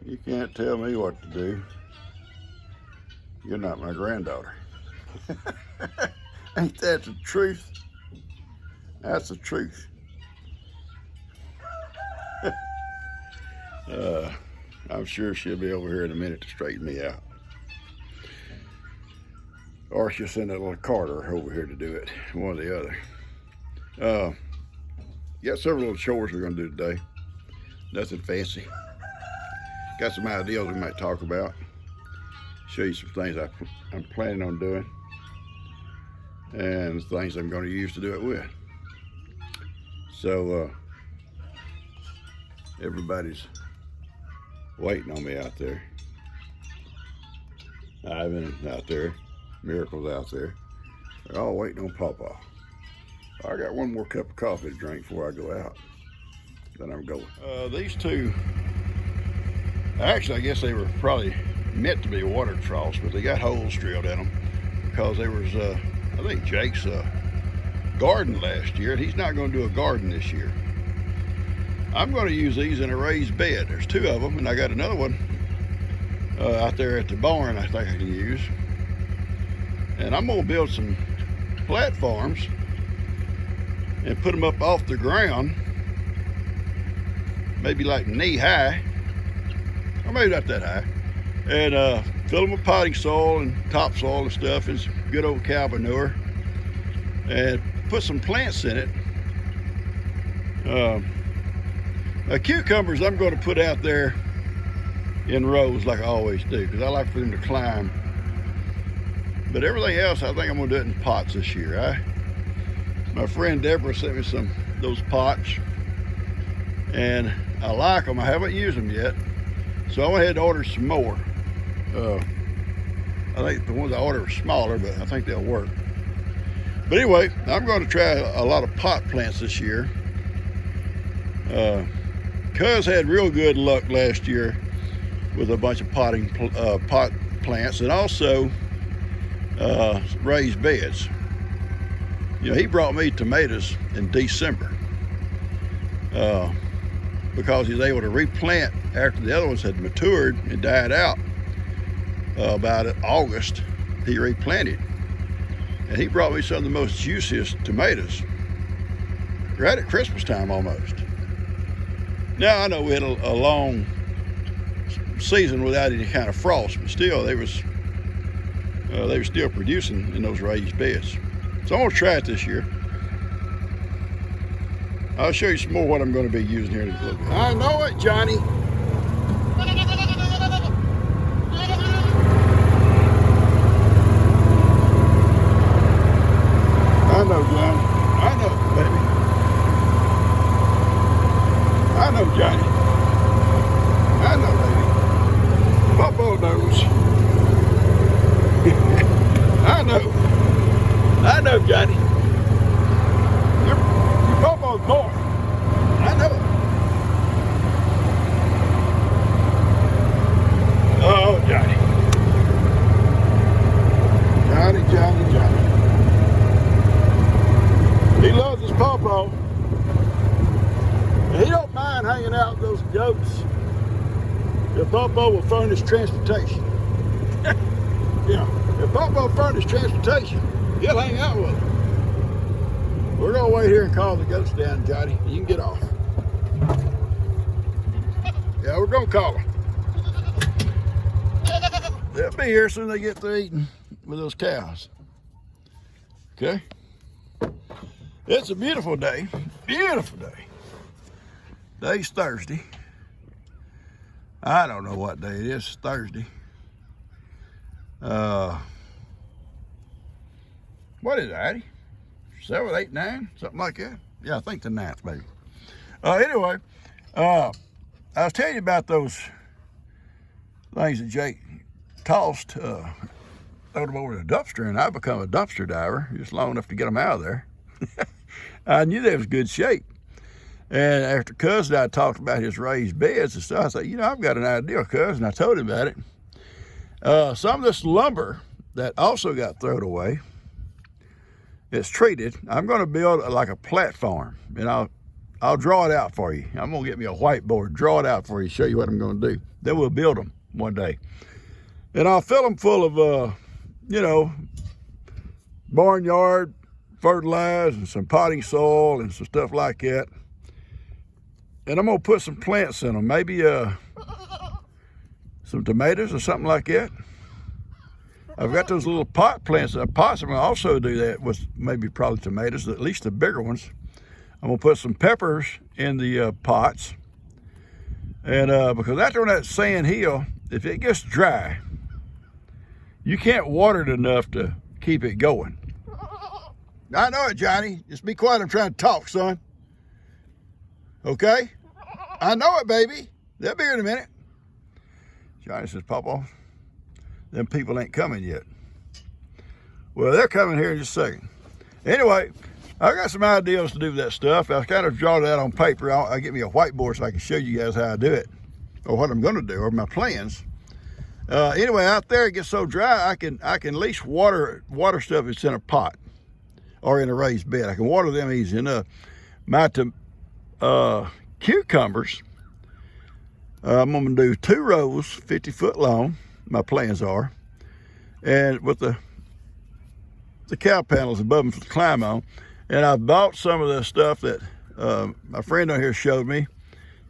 You can't tell me what to do. You're not my granddaughter. Ain't that the truth? That's the truth. I'm sure she'll be over here in a minute to straighten me out. Or she'll send that little Carter over here to do it. One or the other. Got several little chores we're going to do today. Nothing fancy. Got some ideas we might talk about. Show you some things I'm planning on doing. And things I'm going to use to do it with. So, everybody's waiting on me out there. Ivan out there. Miracle's out there. They're all waiting on Pawpaw. I got one more cup of coffee to drink before I go out. Then I'm going. These two, actually I guess they were probably meant to be water troughs, but they got holes drilled in them because there was, I think Jake's garden last year, and he's not going to do a garden this year. I'm going to use these in a raised bed. There's two of them, and I got another one out there at the barn I think I can use. And I'm going to build some platforms and put them up off the ground, maybe like knee high, or maybe not that high, and fill them with potting soil and topsoil and stuff, and some good old cow manure, and put some plants in it. Cucumbers I'm going to put out there in rows like I always do, because I like for them to climb. But everything else, I think I'm going to do it in pots this year. My friend Deborah sent me some of those pots, and I like them. I haven't used them yet, so I went ahead and ordered some more. I think the ones I ordered are smaller, but I think they'll work. But anyway, I'm going to try a lot of pot plants this year. Cuz had real good luck last year with a bunch of pot plants, and also raised beds. You know, he brought me tomatoes in December because he was able to replant after the other ones had matured and died out. About August, he replanted, and he brought me some of the most juiciest tomatoes right at Christmas time almost. Now I know we had a long season without any kind of frost, but still they were still producing in those raised beds. So I'm gonna try it this year. I'll show you some more what I'm gonna be using here in a little bit. I know it, Johnny. I know, Johnny. I know, baby. I know, Johnny. I know, baby. Pawpaw knows. I know. I know, Johnny. Your Pawpaw's boy. I know it. Oh, Johnny. Johnny, Johnny, Johnny. He loves his Pawpaw. And he don't mind hanging out with those goats. If Pawpaw will furnish transportation. Yeah. If Pawpaw furnish transportation, he'll hang out with them. We're gonna wait here and call the goats down, Johnny. You can get off. Yeah, we're gonna call them. They'll be here as soon as they get through eating with those cows. Okay? It's a beautiful day. Beautiful day. Today's Thursday. I don't know what day it is. It's Thursday. What is it, Addy? 7, 8, 9? Something like that? Yeah, I think the 9th, maybe. Anyway, I was telling you about those things that Jake tossed, threw them over the dumpster, and I become a dumpster diver just long enough to get them out of there. I knew they was good shape. And after Cuz and I talked about his raised beds and stuff, I said, you know, I've got an idea, Cuz, and I told him about it. Some of this lumber that also got thrown away, it's treated. I'm going to build like a platform, and I'll I'll draw it out for you. I'm gonna get me a whiteboard, draw it out for you, show you what I'm gonna do. Then we'll build them one day. And I'll fill them full of, you know, barnyard fertilizer and some potting soil and some stuff like that. And I'm gonna put some plants in them, maybe some tomatoes or something like that. I've got those little pot plants. Pots, I'm gonna also do that with maybe probably tomatoes, at least the bigger ones. I'm gonna put some peppers in the pots. And because out there on that sand hill, if it gets dry, you can't water it enough to keep it going. I know it, Johnny. Just be quiet, I'm trying to talk, son. Okay? I know it, baby. They'll be here in a minute. Johnny says, Papa, them people ain't coming yet. Well, they're coming here in just a second. Anyway, I got some ideas to do with that stuff. I kind of draw that on paper. I'll get me a whiteboard so I can show you guys how I do it, or what I'm gonna do, or my plans. Anyway, out there it gets so dry, I can at least water stuff that's in a pot or in a raised bed. I can water them easy enough. My cucumbers, I'm gonna do 2 rows, 50 foot long. My plans are, and with the cow panels above them to climb on. And I bought some of the stuff that my friend on here showed me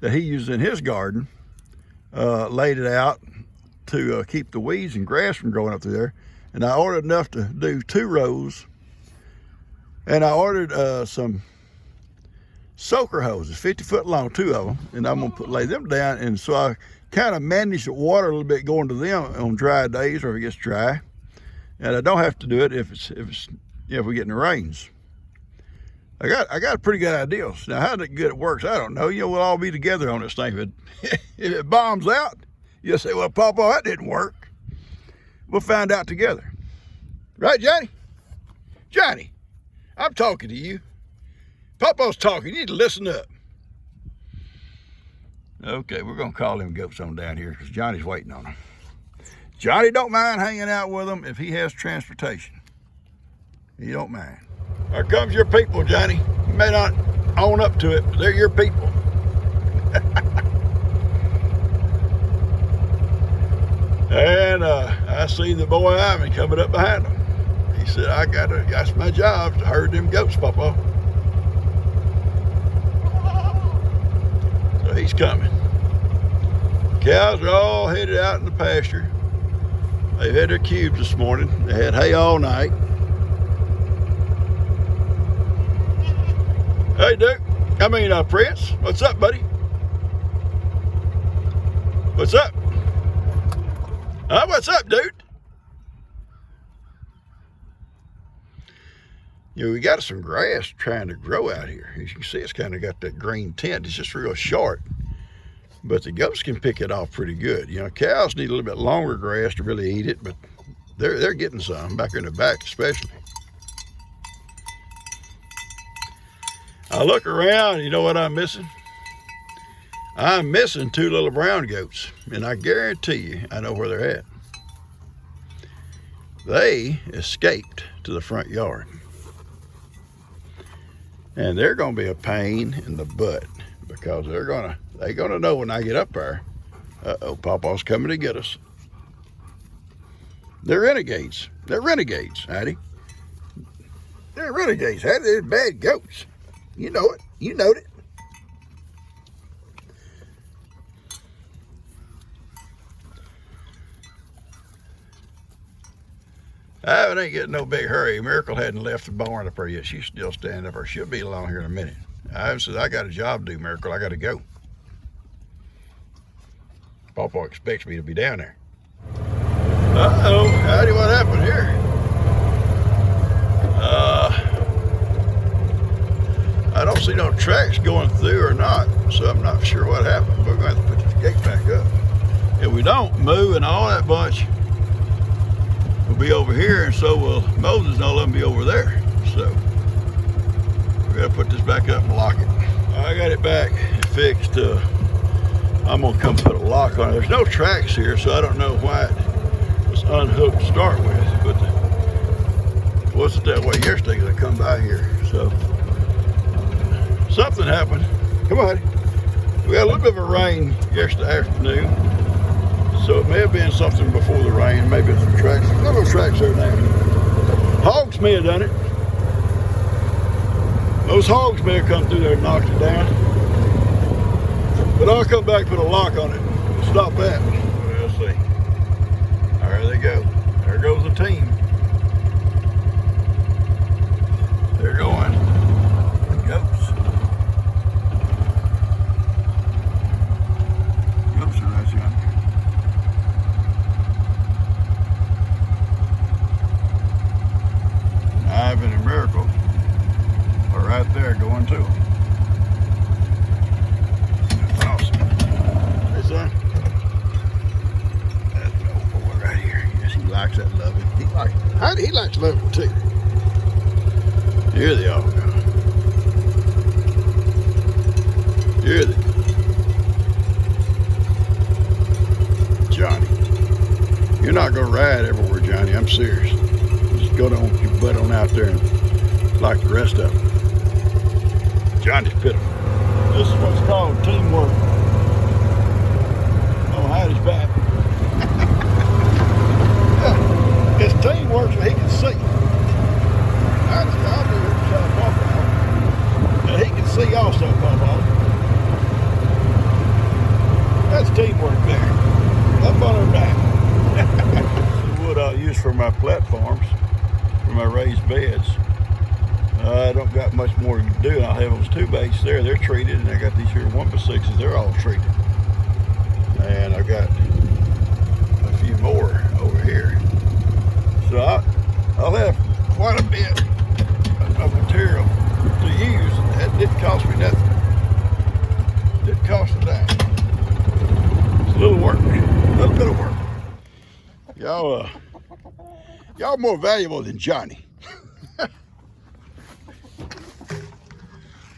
that he used in his garden, laid it out to keep the weeds and grass from growing up through there. And I ordered enough to do 2 rows. And I ordered some soaker hoses, 50 foot long, 2 of them. And I'm gonna lay them down. And so I kind of manage the water a little bit going to them on dry days or if it gets dry. And I don't have to do it if we're getting the rains. I got a pretty good idea. Now, how good it works, I don't know. You know, we'll all be together on this thing. If it bombs out, you'll say, well, Papa, that didn't work. We'll find out together. Right, Johnny? Johnny, I'm talking to you. Papa's talking. You need to listen up. Okay, we're going to call them goats on down here because Johnny's waiting on them. Johnny don't mind hanging out with them if he has transportation. He don't mind. Here comes your people, Johnny. You may not own up to it, but they're your people. And I see the boy Ivan coming up behind him. He said, that's my job to herd them goats, Papa. So he's coming. Cows are all headed out in the pasture. They've had their cubes this morning. They had hay all night. Hey, Duke. Prince. What's up, buddy? What's up? What's up, dude? You know, we got some grass trying to grow out here. As you can see, it's kind of got that green tint. It's just real short. But the goats can pick it off pretty good. You know, cows need a little bit longer grass to really eat it, but they're getting some, back in the back especially. I look around, you know what I'm missing? I'm missing 2 little brown goats, and I guarantee you I know where they're at. They escaped to the front yard. And they're gonna be a pain in the butt because they're gonna know when I get up there, uh-oh, Papa's coming to get us. They're renegades. They're renegades, Hattie. They're renegades, Hattie. They're bad goats. You know it. You know it. I ain't getting no big hurry. Miracle hadn't left the barn up there yet. She's still standing up there. She'll be along here in a minute. Ivan says, I got a job to do, Miracle. I got to go. Papa expects me to be down there. Uh-oh. Howdy, what happened here? I don't see no tracks going through or not, so I'm not sure what happened. We're going to have to put this gate back up. If we don't move and all that bunch, we'll be over here, and so will Moses and all of them be over there. So we got to put this back up and lock it. I got it back and fixed. I'm going to come put a lock on it. There's no tracks here, so I don't know why it was unhooked to start with, but it wasn't that way yesterday because I come by here. So something happened. Come on. We had a little bit of a rain yesterday afternoon, so it may have been something before the rain. Maybe it's some tracks. Look at those tracks there now. Hogs may have done it. Those hogs may have come through there and knocked it down. But I'll come back and put a lock on it and stop that. We'll see. There they go. There goes the team. They're going. Goats. Goats are right yonder. Ivan and Miracle are right there going to them. That's awesome. Hey, son. That's the old boy right here. Yes, he likes that loving. He likes loving too. Here they all go. Here they go. Johnny. You're not going to ride everywhere, Johnny. I'm serious. Just go on your butt on out there and like the rest of them. Johnny's pitiful. This is what's called teamwork. Don't hide his back. Yeah. It's teamwork so he can see. I'll do it shot Papa. And he can see also, Papa. That's teamwork there. Up on her back. This is what I'll use for my platforms, for my raised beds. I don't got much more to do. I have those 2 baits there. They're treated, and I got these here 1x6s. They're all treated. And I got a few more over here. So I'll have quite a bit of material to use. That didn't cost me nothing. Didn't cost a dime. It's a little work, a little bit of work. Y'all more valuable than Johnny.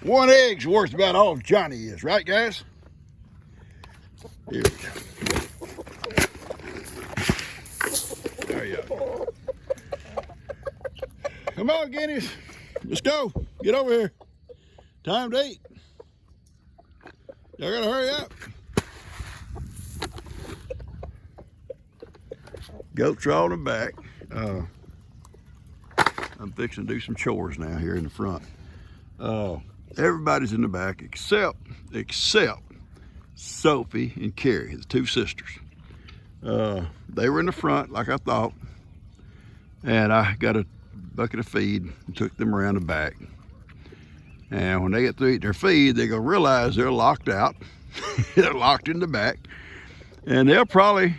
1 egg's worth about all Johnny is, right, guys? Here we go. There you go. Come on, guineas. Let's go. Get over here. Time to eat. Y'all gotta hurry up. Goats are on the back. I'm fixing to do some chores now here in the front. Everybody's in the back except Sophie and Carrie, the 2 sisters. They were in the front like I thought, and I got a bucket of feed and took them around the back. And when they get through eating their feed, they're gonna realize they're locked out. They're locked in the back, and they'll probably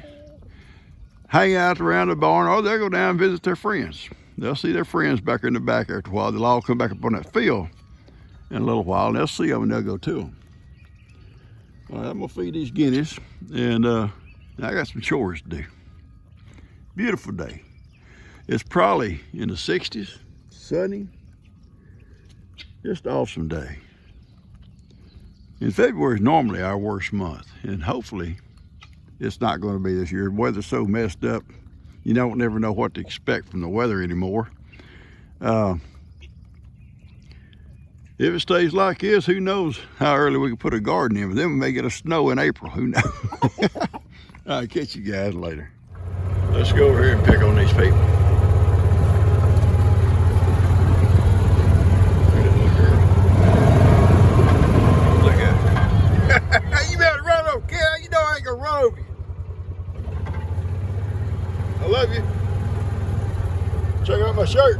hang out around the barn, or they'll go down and visit their friends. They'll see their friends back in the back after a while. They'll all come back up on that field in a little while, and they'll see them and they'll go to them. All right, I'm gonna feed these guineas, and I got some chores to do. Beautiful day. It's probably in the 60s, sunny, just awesome day. And February is normally our worst month, and hopefully it's not going to be this year. The weather's so messed up, you don't never know what to expect from the weather anymore. If it stays like this, who knows how early we can put a garden in. But then we may get a snow in April, who knows? I'll catch you guys later. Let's go over here and pick on these people. Look at it. You better run over, kid. You know I ain't gonna run over you. I love you. Check out my shirt.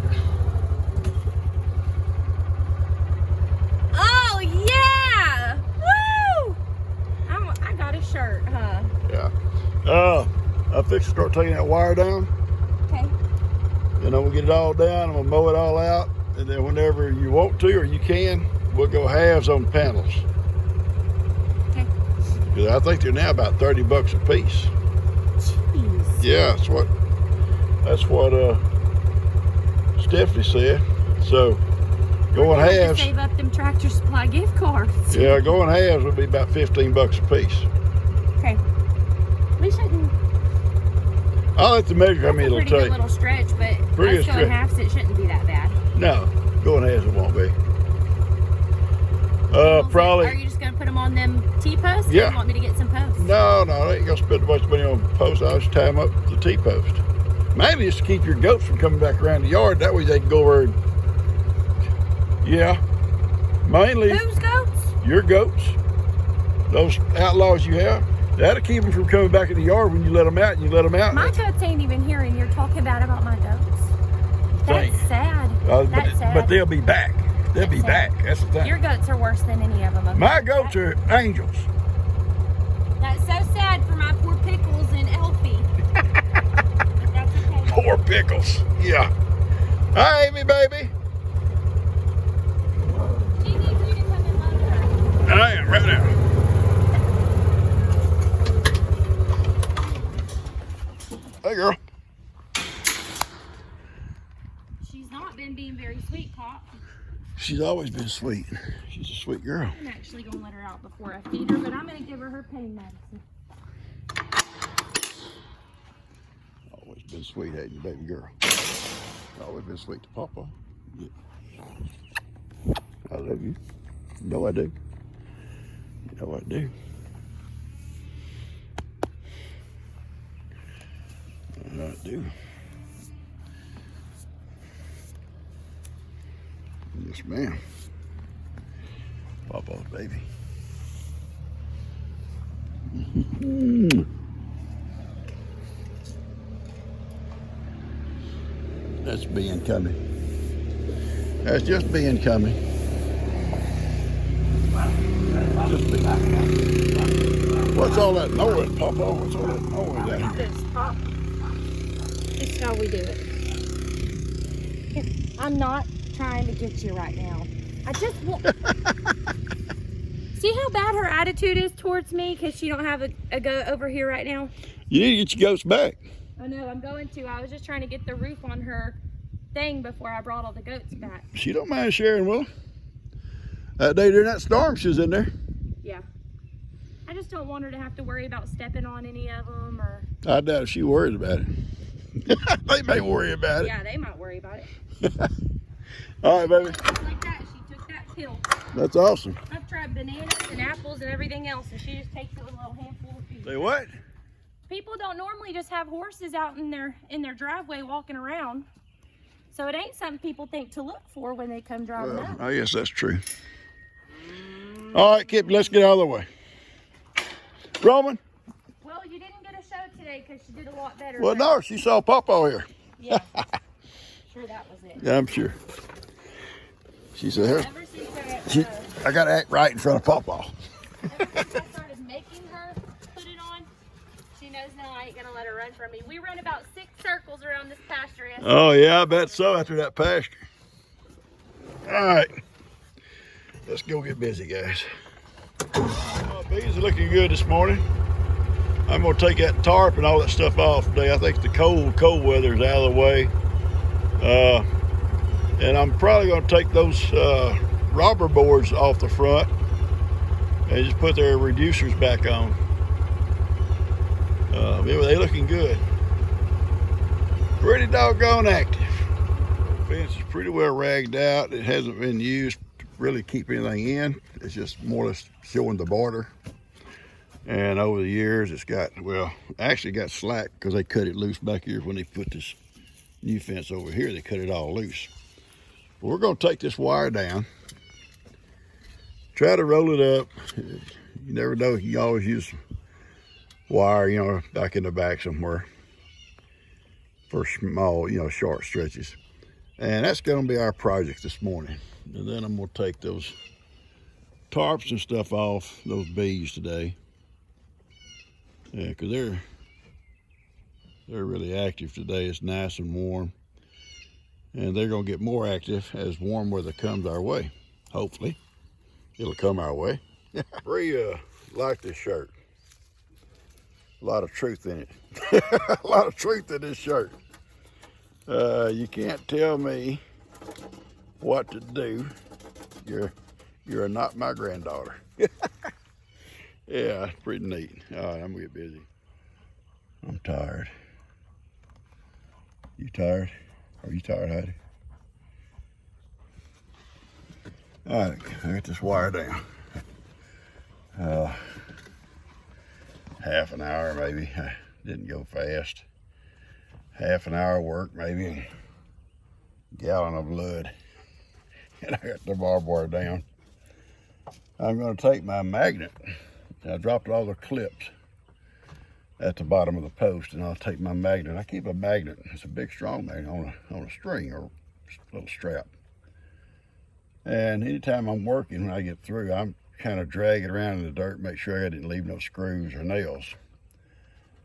Oh yeah! Woo! I got a shirt, huh? Yeah. I fixed to start taking that wire down. Okay. And I'm gonna get it all down. I'm gonna mow it all out, and then whenever you want to or you can, we'll go halves on the panels. Okay. Because I think they're now about $30 a piece. Jeez. Yeah, that's what Stephanie said. So going halves. Save up them Tractor Supply gift cards. Yeah, going halves would be about $15 a piece. Okay. We shouldn't. I'll have to measure how many it'll Pretty take. good little stretch, but Pretty us good going stretch. halves, it shouldn't be that bad. No, going halves it won't be. Are Probably. you just gonna put them on them T-posts? Yeah. You want me to get some posts? No, I ain't gonna spend a bunch of money on posts. I'll just tie them up to the T-post. Mainly just to keep your goats from coming back around the yard. That way they can go over and, yeah. Mainly Whose goats? your goats, those outlaws you have. That'll keep them from coming back in the yard when you let them out and you let them out. My goats ain't even here and you're talking bad about my goats. That's sad. That's sad. But they'll be back. They'll be back. That's the thing. Your goats are worse than any of them. Okay? My goats are angels. That's so sad for my poor Pickles and Elfie. But that's okay. Poor Pickles. Yeah. Hi, Amy, baby. She needs you to come and love her. I am right now. Hey, girl. She's not been being very sweet, Pop. She's always been sweet. She's a sweet girl. I'm actually going to let her out before I feed her, but I'm going to give her pain medicine. Always been sweet, hadn't you, baby girl? Always been sweet to Papa. Yeah. I love you. You know I do. You know I do. I do. Yes, ma'am. Papa's baby. That's being coming. That's just being coming. Just being. What's all that noise, Papa? What's all that noise out here? This, Pop. This is how we do it. Here, I'm not trying to get you right now. I just want... See how bad her attitude is towards me because she don't have a goat over here right now? You need to get your goats back. I know, I'm going to. I was just trying to get the roof on her thing before I brought all the goats back. She don't mind sharing, Will. That day during that storm, she was in there. Yeah. I just don't want her to have to worry about stepping on any of them or... I doubt if she worries about it. They may worry about it. Yeah, they might worry about it. All right, baby. Like that, she took that pill. That's awesome. I've tried bananas and apples and everything else, and she just takes it with a little handful of food. Say what? People don't normally just have horses out in their driveway walking around. So it ain't something people think to look for when they come driving up. I guess that's true. All right, Kip, let's get out of the way. Roman? Well, you didn't get a show today because she did a lot better. Well, no, she saw Papa here. Yeah. Sure, that was it. Yeah, I'm sure. She said, "Here, Ever since I got to act right in front of Papa." ever since I started making her put it on, she knows now I ain't going to let her run from me. We run about 6 circles around this pasture. Oh, yeah, I bet so after that pasture. All right. Let's go get busy, guys. Bees are looking good this morning. I'm going to take that tarp and all that stuff off today. I think the cold weather is out of the way. And I'm probably going to take those robber boards off the front and just put their reducers back on. They're looking good. Pretty doggone active. The fence is pretty well ragged out. It hasn't been used to really keep anything in. It's just more or less showing the border. And over the years, it's got, well, actually got slack because they cut it loose back here when they put this new fence over here. They cut it all loose. But we're going to take this wire down, try to roll it up. You never know. You always use wire, you know, back in the back somewhere for small, you know, short stretches. And that's going to be our project this morning. And then I'm going to take those tarps and stuff off those bees today. Yeah, because they're really active today. It's nice and warm. And they're going to get more active as warm weather comes our way. Hopefully. It'll come our way. Bree liked this shirt. A lot of truth in it. A lot of truth in this shirt. You can't tell me what to do. You're not my granddaughter. Yeah, it's pretty neat. All right, I'm gonna get busy. I'm tired. You tired? Are you tired, Heidi? All right, I got this wire down. half an hour maybe. I didn't go fast. Half an hour work maybe, and a gallon of blood. And I got the barbed wire down. I'm going to take my magnet. I dropped all the clips at the bottom of the post, and I'll take my magnet. I keep a magnet. It's a big, strong magnet on a string or a little strap. And anytime I'm working, when I get through, I'm kind of drag it around in the dirt, make sure I didn't leave no screws or nails.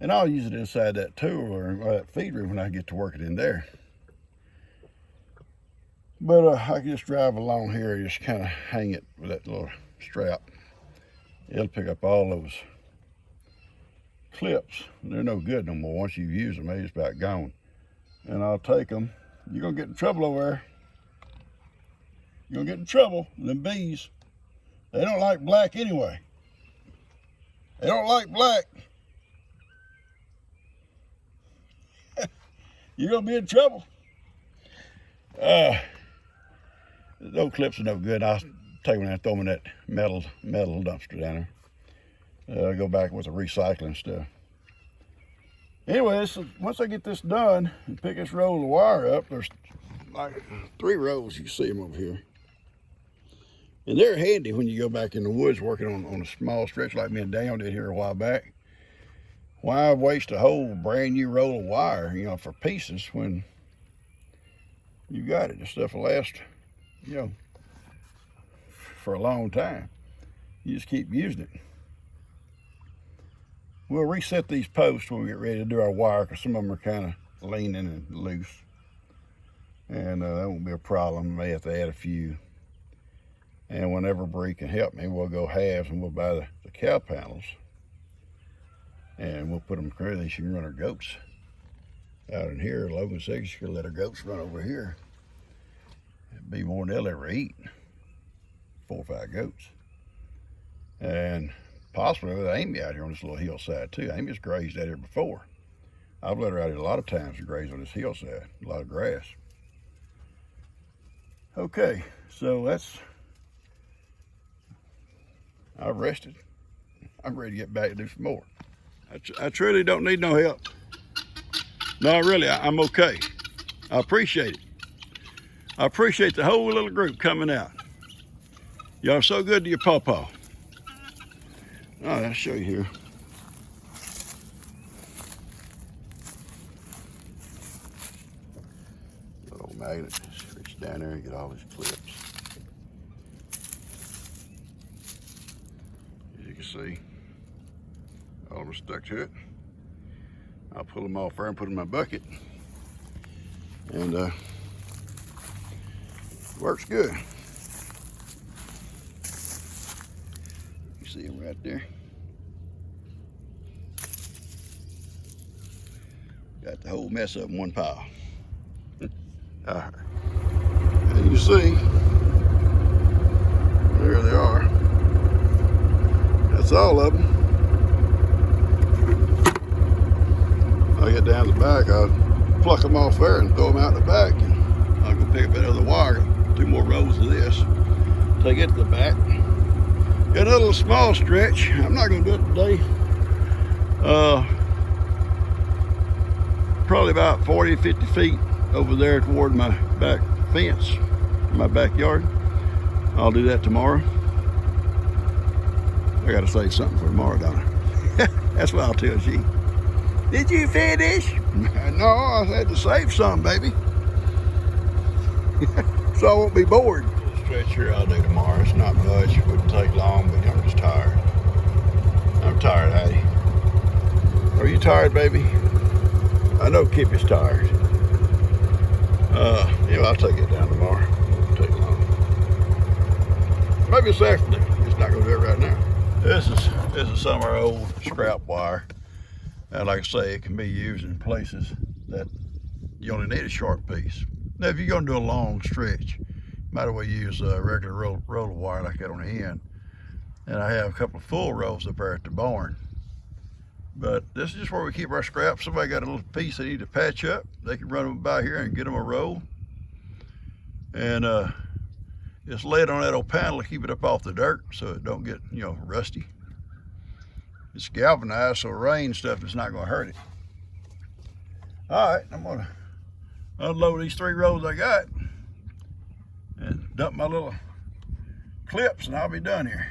And I'll use it inside that tool or that feed room when I get to work it in there. But I can just drive along here and just kind of hang it with that little strap. It'll pick up all those clips. They're no good no more. Once you've used them, they're just about gone. And I'll take them. You're gonna get in trouble over there. You're gonna get in trouble. Them bees, they don't like black anyway. They don't like black. You're gonna be in trouble. Those clips are no good. I'll take them and throw them in that metal dumpster down there. Go back with the recycling stuff. Anyway, once I get this done and pick this roll of wire up, there's like 3 rows. You see them over here. And they're handy when you go back in the woods working on a small stretch like me and Daniel did here a while back. Why waste a whole brand new roll of wire, for pieces when you got it? This stuff will last, for a long time. You just keep using it. We'll reset these posts when we get ready to do our wire, because some of them are kind of leaning and loose. And that won't be a problem. I may have to add a few. And whenever Bree can help me, we'll go halves and we'll buy the cow panels. And we'll put them clearly. She can run her goats out in here. Logan said she could let her goats run over here. It'd be more than they'll ever eat. 4 or 5 goats. And possibly with Amy out here on this little hillside too. Amy's grazed out here before. I've let her out here a lot of times to graze on this hillside. A lot of grass. Okay, so I've rested. I'm ready to get back to do some more. I truly don't need no help. No, really, I'm okay. I appreciate it. I appreciate the whole little group coming out. Y'all are so good to your pawpaw. All right, I'll show you here. Little magnet. Just reach down there and get all these clips. As you can see, all of them stuck to it. I'll pull them off there and put them in my bucket. And works good. You see them right there. Got the whole mess up in one pile. All right. And you see, there they are. That's all of them. I get down to the back, I'll pluck them off there and throw them out the back. And I'll go pick up that other wire, 2 more rows of this, take it to the back. Got another little small stretch. I'm not going to do it today. Probably about 40, 50 feet over there toward my back fence, my backyard. I'll do that tomorrow. I got to save something for tomorrow, don't I? That's what I'll tell you. Did you finish? No, I had to save some, baby. So I won't be bored. Stretch here I'll do tomorrow. It's not much. It wouldn't take long, but I'm just tired. I'm tired, Hattie. Are you tired, baby? I know Kippy's tired. I'll take it down tomorrow. It won't take long. Maybe this afternoon. Just not going to do it right now. This is some of our old scrap wire. And like I say, it can be used in places that you only need a short piece. Now, if you're going to do a long stretch, you might as well use a regular roll of wire like that on the end. And I have a couple of full rolls up there at the barn. But this is just where we keep our scraps. Somebody got a little piece they need to patch up, they can run them by here and get them a roll. And just lay it on that old panel to keep it up off the dirt so it don't get, rusty. It's galvanized, so rain stuff is not gonna hurt it. All right, I'm gonna unload these 3 rows I got and dump my little clips and I'll be done here.